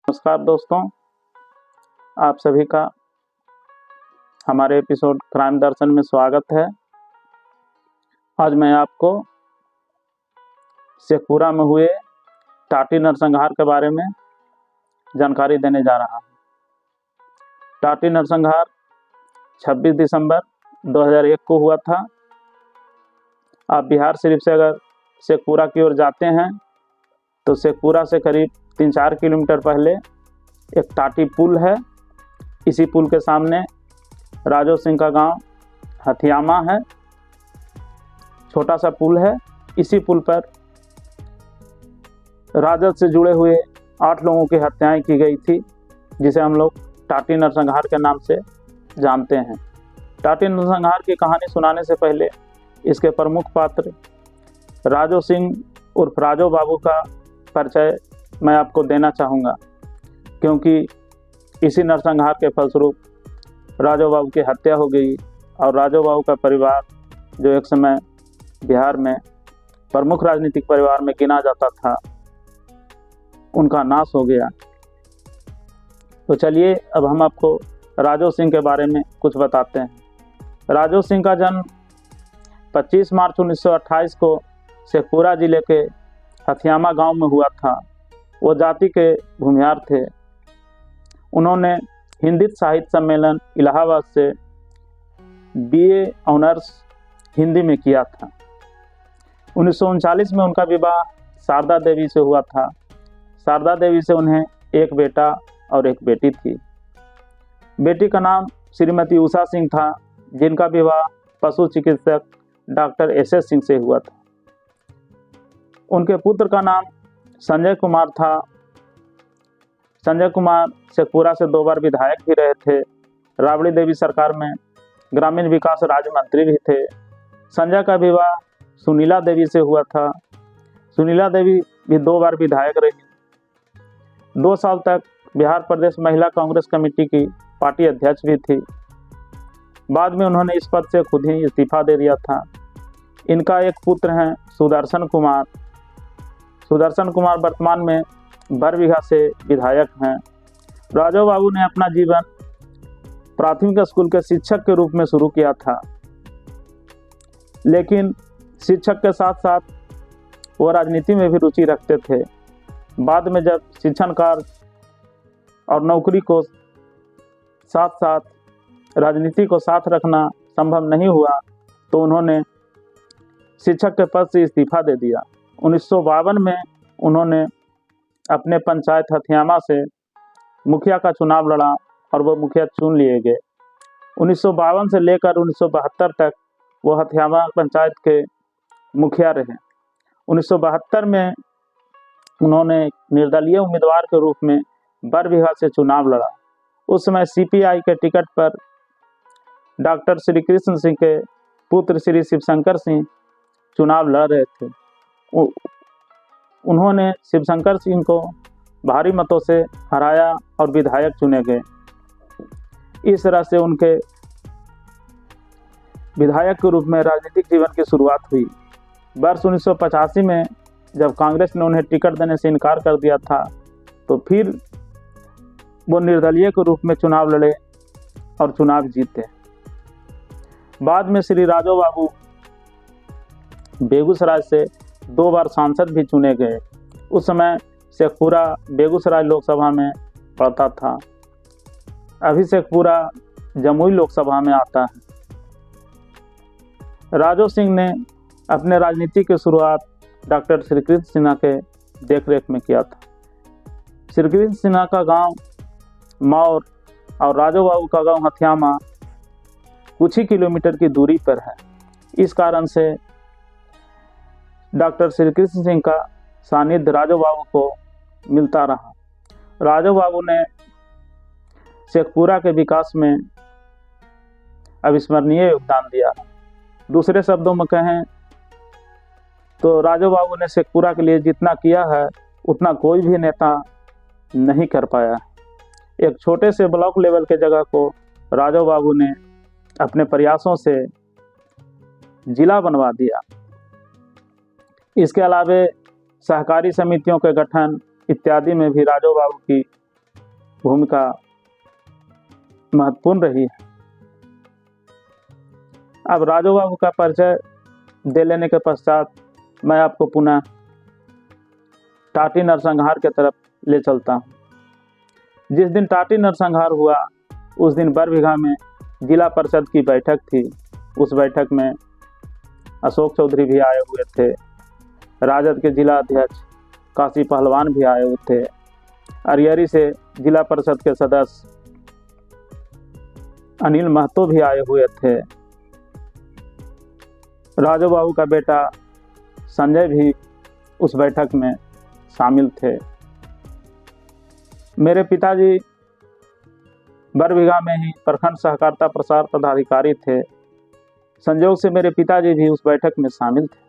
नमस्कार दोस्तों, आप सभी का हमारे एपिसोड क्राइम दर्शन में स्वागत है। आज मैं आपको शेखपुरा में हुए टाटी नरसंहार के बारे में जानकारी देने जा रहा हूँ। टाटी नरसंहार 26 दिसंबर 2001 को हुआ था। आप बिहार शरीफ से अगर शेखपुरा की ओर जाते हैं तो शेखपुरा से करीब 3-4 किलोमीटर पहले एक टाटी पुल है। इसी पुल के सामने राजो सिंह का गांव हथियामा है। छोटा सा पुल है। इसी पुल पर राजद से जुड़े हुए 8 लोगों की हत्याएं की गई थी, जिसे हम लोग टाटी नरसंहार के नाम से जानते हैं। टाटी नरसंहार की कहानी सुनाने से पहले इसके प्रमुख पात्र राजो सिंह उर्फ राजो बाबू का परिचय मैं आपको देना चाहूँगा, क्योंकि इसी नरसंहार के फलस्वरूप राजो बाबू की हत्या हो गई और राजो बाबू का परिवार, जो एक समय बिहार में प्रमुख राजनीतिक परिवार में गिना जाता था, उनका नाश हो गया। तो चलिए अब हम आपको राजो सिंह के बारे में कुछ बताते हैं। राजो सिंह का जन्म 25 मार्च 1928 को शेखपुरा जिले के हथियामा गांव में हुआ था। वो जाति के भूमिहार थे। उन्होंने हिंदी साहित्य सम्मेलन इलाहाबाद से BA ऑनर्स हिंदी में किया था। 1939 में उनका विवाह शारदा देवी से हुआ था। शारदा देवी से उन्हें एक बेटा और एक बेटी थी। बेटी का नाम श्रीमती उषा सिंह था, जिनका विवाह पशु चिकित्सक डॉक्टर SS सिंह से हुआ था। उनके पुत्र का नाम संजय कुमार था। संजय कुमार शेखपुरा से 2 बार विधायक भी रहे थे। राबड़ी देवी सरकार में ग्रामीण विकास राज्य मंत्री भी थे। संजय का विवाह सुनीला देवी से हुआ था। सुनीला देवी भी 2 बार विधायक रही। 2 साल तक बिहार प्रदेश महिला कांग्रेस कमेटी की पार्टी अध्यक्ष भी थी। बाद में उन्होंने इस पद से खुद ही इस्तीफा दे दिया था। इनका एक पुत्र है सुदर्शन कुमार। सुदर्शन कुमार वर्तमान में बरबीघा से विधायक हैं। राजो बाबू ने अपना जीवन प्राथमिक स्कूल के शिक्षक के रूप में शुरू किया था, लेकिन शिक्षक के साथ साथ वो राजनीति में भी रुचि रखते थे। बाद में जब शिक्षण कार्य और नौकरी को साथ साथ राजनीति को साथ रखना संभव नहीं हुआ, तो उन्होंने शिक्षक के पद से इस्तीफा दे दिया। 1952 में उन्होंने अपने पंचायत हथियामा से मुखिया का चुनाव लड़ा और वो मुखिया चुन लिए गए। 1952 से लेकर 1972 तक वो हथियामा पंचायत के मुखिया रहे। 1972 में उन्होंने निर्दलीय उम्मीदवार के रूप में बरबीघा से चुनाव लड़ा। उस समय CPI के टिकट पर डॉक्टर श्री कृष्ण सिंह के पुत्र श्री शिवशंकर सिंह चुनाव लड़ रहे थे। उन्होंने शिवशंकर सिंह को भारी मतों से हराया और विधायक चुने गए। इस तरह से उनके विधायक के रूप में राजनीतिक जीवन की शुरुआत हुई। वर्ष 1985 में जब कांग्रेस ने उन्हें टिकट देने से इनकार कर दिया था, तो फिर वो निर्दलीय के रूप में चुनाव लड़े और चुनाव जीते। बाद में श्री राजो बाबू बेगूसराय से 2 बार सांसद भी चुने गए। उस समय शेखपुरा बेगूसराय लोकसभा में पड़ता था। अभी शेखपुरा जमुई लोकसभा में आता है। राजो सिंह ने अपने राजनीति की शुरुआत डॉक्टर श्री कृष्ण सिन्हा के देखरेख में किया था। श्री कृष्ण सिन्हा का गांव मौर और राजो बाबू का गांव हथियामा कुछ ही किलोमीटर की दूरी पर है। इस कारण से डॉक्टर श्री कृष्ण सिंह का सानिध्य राजो बाबू को मिलता रहा। राजो बाबू ने शेखपुरा के विकास में अविस्मरणीय योगदान दिया। दूसरे शब्दों में कहें तो राजो बाबू ने शेखपुरा के लिए जितना किया है उतना कोई भी नेता नहीं कर पाया। एक छोटे से ब्लॉक लेवल के जगह को राजो बाबू ने अपने प्रयासों से जिला बनवा दिया। इसके अलावे सहकारी समितियों के गठन इत्यादि में भी राजो बाबू की भूमिका महत्वपूर्ण रही है। अब राजू बाबू का परिचय दे लेने के पश्चात मैं आपको पुनः टाटी नरसंहार के तरफ ले चलता हूँ। जिस दिन टाटी नरसंहार हुआ उस दिन बरबीघा में जिला परिषद की बैठक थी। उस बैठक में अशोक चौधरी भी आए हुए थे, राजद के जिला अध्यक्ष काशी पहलवान भी आए हुए थे, अरियरी से जिला परिषद के सदस्य अनिल महतो भी आए हुए थे, राजू बाबू का बेटा संजय भी उस बैठक में शामिल थे। मेरे पिताजी बरबीघा में ही प्रखंड सहकारिता प्रसार पदाधिकारी थे। संयोग से मेरे पिताजी भी उस बैठक में शामिल थे।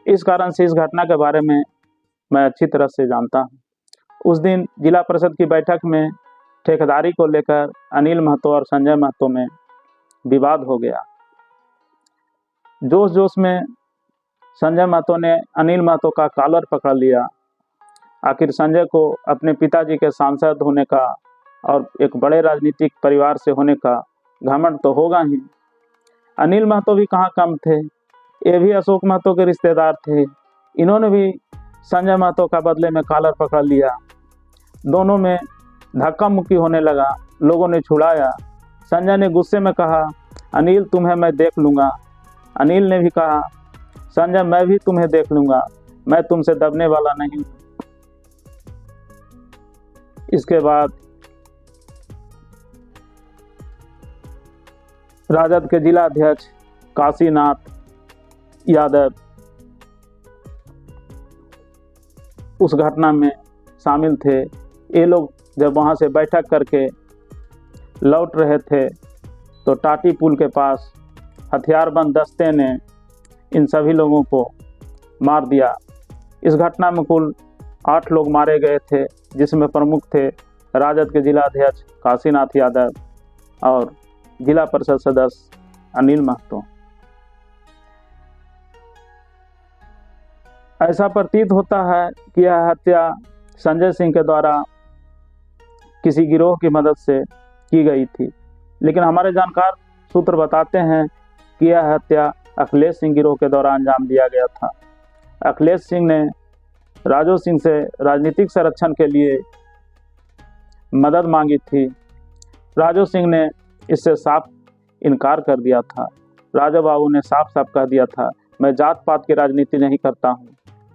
इस कारण से इस घटना के बारे में मैं अच्छी तरह से जानता हूँ। उस दिन जिला परिषद की बैठक में ठेकेदारी को लेकर अनिल महतो और संजय महतो में विवाद हो गया। जोश जोश में संजय महतो ने अनिल महतो का कॉलर पकड़ लिया। आखिर संजय को अपने पिताजी के सांसद होने का और एक बड़े राजनीतिक परिवार से होने का घमंड तो होगा ही। अनिल महतो भी कहाँ कम थे, ये भी अशोक महतो के रिश्तेदार थे। इन्होंने भी संजय महतो का बदले में कॉलर पकड़ लिया। दोनों में धक्का मुक्की होने लगा। लोगों ने छुड़ाया। संजय ने गुस्से में कहा, अनिल तुम्हें मैं देख लूँगा। अनिल ने भी कहा, संजय मैं भी तुम्हें देख लूँगा, मैं तुमसे दबने वाला नहीं। इसके बाद राजद के जिला अध्यक्ष काशीनाथ यादव उस घटना में शामिल थे। ये लोग जब वहाँ से बैठक करके लौट रहे थे तो टाटी पुल के पास हथियारबंद दस्ते ने इन सभी लोगों को मार दिया। इस घटना में कुल 8 लोग मारे गए थे, जिसमें प्रमुख थे राजद के जिला अध्यक्ष काशीनाथ यादव और जिला परिषद सदस्य अनिल महतो। ऐसा प्रतीत होता है कि यह हत्या संजय सिंह के द्वारा किसी गिरोह की मदद से की गई थी, लेकिन हमारे जानकार सूत्र बताते हैं कि यह हत्या अखिलेश सिंह गिरोह के द्वारा अंजाम दिया गया था। अखिलेश सिंह ने राजू सिंह से राजनीतिक संरक्षण के लिए मदद मांगी थी। राजू सिंह ने इससे साफ इनकार कर दिया था। राजू बाबू ने साफ साफ कह दिया था, मैं जात पात की राजनीति नहीं करता हूँ,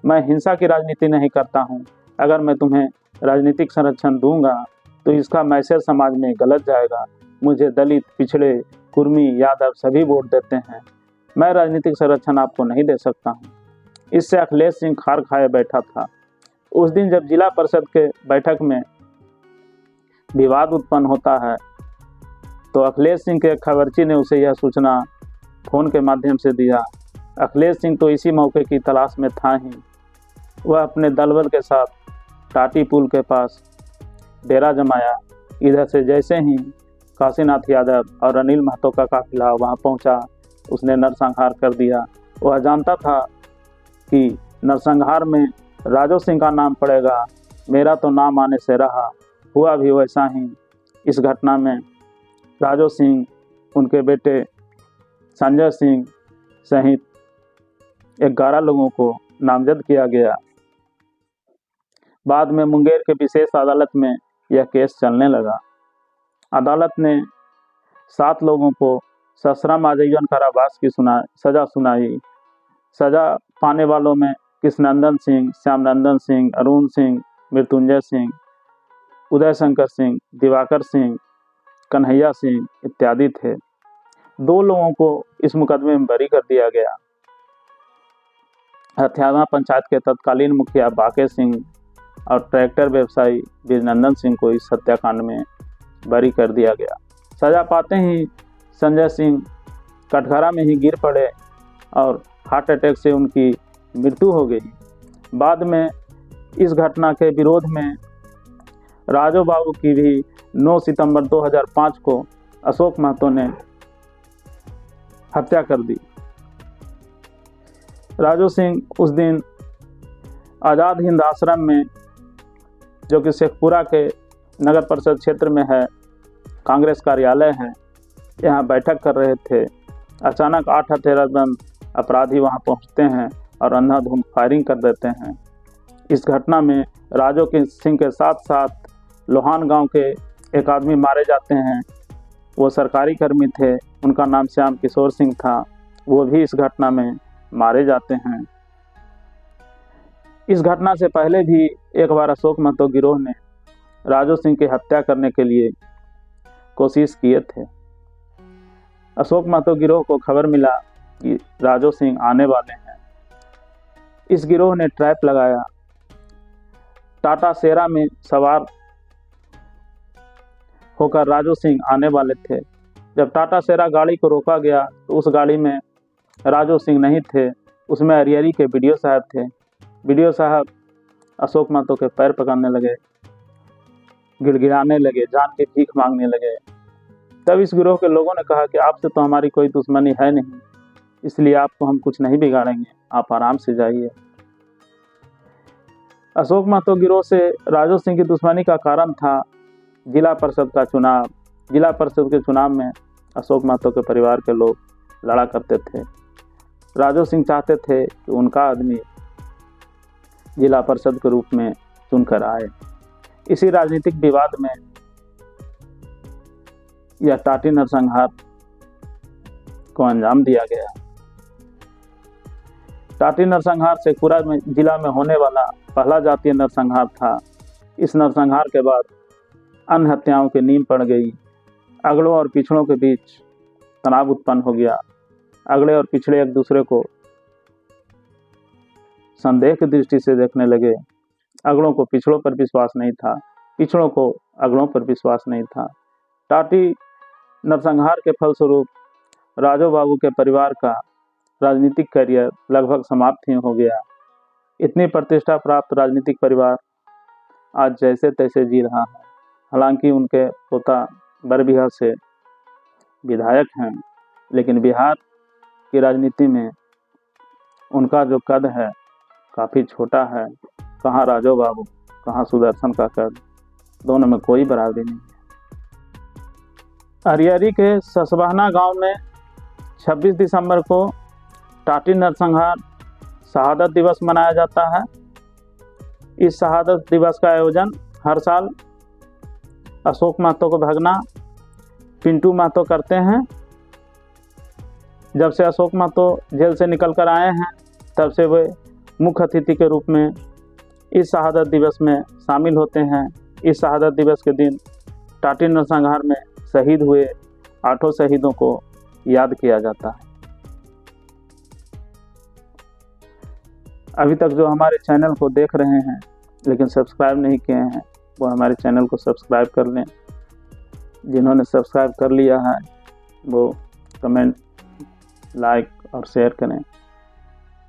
मैं हिंसा की राजनीति नहीं करता हूँ। अगर मैं तुम्हें राजनीतिक संरक्षण दूंगा तो इसका मैसेज समाज में गलत जाएगा। मुझे दलित, पिछड़े, कुर्मी, यादव सभी वोट देते हैं। मैं राजनीतिक संरक्षण आपको नहीं दे सकता हूँ। इससे अखिलेश सिंह खार खाए बैठा था। उस दिन जब जिला परिषद के बैठक में विवाद उत्पन्न होता है तो अखिलेश सिंह के खबरची ने उसे यह सूचना फोन के माध्यम से दिया। अखिलेश सिंह तो इसी मौके की तलाश में था ही। वह अपने दलबल के साथ टाटी पुल के पास डेरा जमाया। इधर से जैसे ही काशीनाथ यादव और अनिल महतो का काफिला वहां पहुंचा, उसने नरसंहार कर दिया। वह जानता था कि नरसंहार में राजू सिंह का नाम पड़ेगा। मेरा तो नाम आने से रहा। हुआ भी वैसा ही। इस घटना में राजू सिंह, उनके बेटे संजय सिंह सहित 11 लोगों को नामजद किया गया। बाद में मुंगेर के विशेष अदालत में यह केस चलने लगा। अदालत ने 7 लोगों को सश्रम आजीवन कारावास की सजा सुनाई। सजा पाने वालों में कृष्णनंदन सिंह, श्यामनंदन सिंह, अरुण सिंह, मृत्युंजय सिंह, उदय शंकर सिंह, दिवाकर सिंह, कन्हैया सिंह इत्यादि थे। 2 लोगों को इस मुकदमे में बरी कर दिया गया। हथियाना पंचायत के तत्कालीन मुखिया बाके सिंह और ट्रैक्टर व्यवसायी बीरनंदन सिंह को इस हत्याकांड में बरी कर दिया गया। सजा पाते ही संजय सिंह कटघरा में ही गिर पड़े और हार्ट अटैक से उनकी मृत्यु हो गई। बाद में इस घटना के विरोध में राजू बाबू की भी 9 सितंबर 2005 को अशोक महतो ने हत्या कर दी। राजू सिंह उस दिन आज़ाद हिंद आश्रम में जो कि शेखपुरा के नगर परिषद क्षेत्र में है, कांग्रेस कार्यालय है, यहाँ बैठक कर रहे थे। अचानक 8 हथियारबंद अपराधी वहाँ पहुँचते हैं और अंधाधुंध फायरिंग कर देते हैं। इस घटना में राजू सिंह के साथ साथ लोहान गांव के एक आदमी मारे जाते हैं। वो सरकारी कर्मी थे, उनका नाम श्याम किशोर सिंह था, वो भी इस घटना में मारे जाते हैं। इस घटना से पहले भी एक बार अशोक महतो गिरोह ने राजू सिंह की हत्या करने के लिए कोशिश किए थे। अशोक महतो गिरोह को खबर मिला कि राजू सिंह आने वाले हैं। इस गिरोह ने ट्रैप लगाया। टाटा सेरा में सवार होकर राजू सिंह आने वाले थे। जब टाटा सेरा गाड़ी को रोका गया तो उस गाड़ी में राजू सिंह नहीं थे, उसमें अरियरी के बीडीओ साहब थे। बीडीओ साहब अशोक महतो के पैर पकड़ने लगे, गिड़गिड़ाने लगे, जान के भीख मांगने लगे। तब इस गिरोह के लोगों ने कहा कि आपसे तो हमारी कोई दुश्मनी है नहीं, इसलिए आपको हम कुछ नहीं बिगाड़ेंगे, आप आराम से जाइए। अशोक महतो गिरोह से राजू सिंह की दुश्मनी का कारण था जिला परिषद का चुनाव। जिला परिषद के चुनाव में अशोक महतो के परिवार के लोग लड़ा करते थे। राजू सिंह चाहते थे कि उनका आदमी जिला परिषद के रूप में चुनकर आए। इसी राजनीतिक विवाद में यह टाटी नरसंहार को अंजाम दिया गया। टाटी नरसंहार शेखपुरा में जिला में होने वाला पहला जातीय नरसंहार था। इस नरसंहार के बाद अन्य हत्याओं की नींव पड़ गई। अगड़ों और पिछड़ों के बीच तनाव उत्पन्न हो गया। अगड़े और पिछड़े एक दूसरे को संदेह की दृष्टि से देखने लगे। अगड़ों को पिछड़ों पर विश्वास नहीं था, पिछड़ों को अगड़ों पर विश्वास नहीं था। टाटी नरसंहार के फलस्वरूप राजू बाबू के परिवार का राजनीतिक करियर लगभग समाप्त ही हो गया। इतनी प्रतिष्ठा प्राप्त राजनीतिक परिवार आज जैसे तैसे जी रहा है। हालांकि उनके पोता बरबीघा से विधायक हैं, लेकिन बिहार की राजनीति में उनका जो कद है काफ़ी छोटा है। कहाँ राजू बाबू, कहाँ सुदर्शन का कद, दोनों में कोई बराबरी नहीं है। अरियरी के ससबाहना गांव में 26 दिसंबर को टाटी नरसंहार शहादत दिवस मनाया जाता है। इस शहादत दिवस का आयोजन हर साल अशोक महतो को भगना पिंटू महतो करते हैं। जब से अशोक महतो जेल से निकल कर आए हैं तब से वे मुख्य अतिथि के रूप में इस शहादत दिवस में शामिल होते हैं। इस शहादत दिवस के दिन टाटी नरसंहार में शहीद हुए 8 शहीदों को याद किया जाता है। अभी तक जो हमारे चैनल को देख रहे हैं लेकिन सब्सक्राइब नहीं किए हैं, वो हमारे चैनल को सब्सक्राइब कर लें। जिन्होंने सब्सक्राइब कर लिया है वो कमेंट, लाइक और शेयर करें।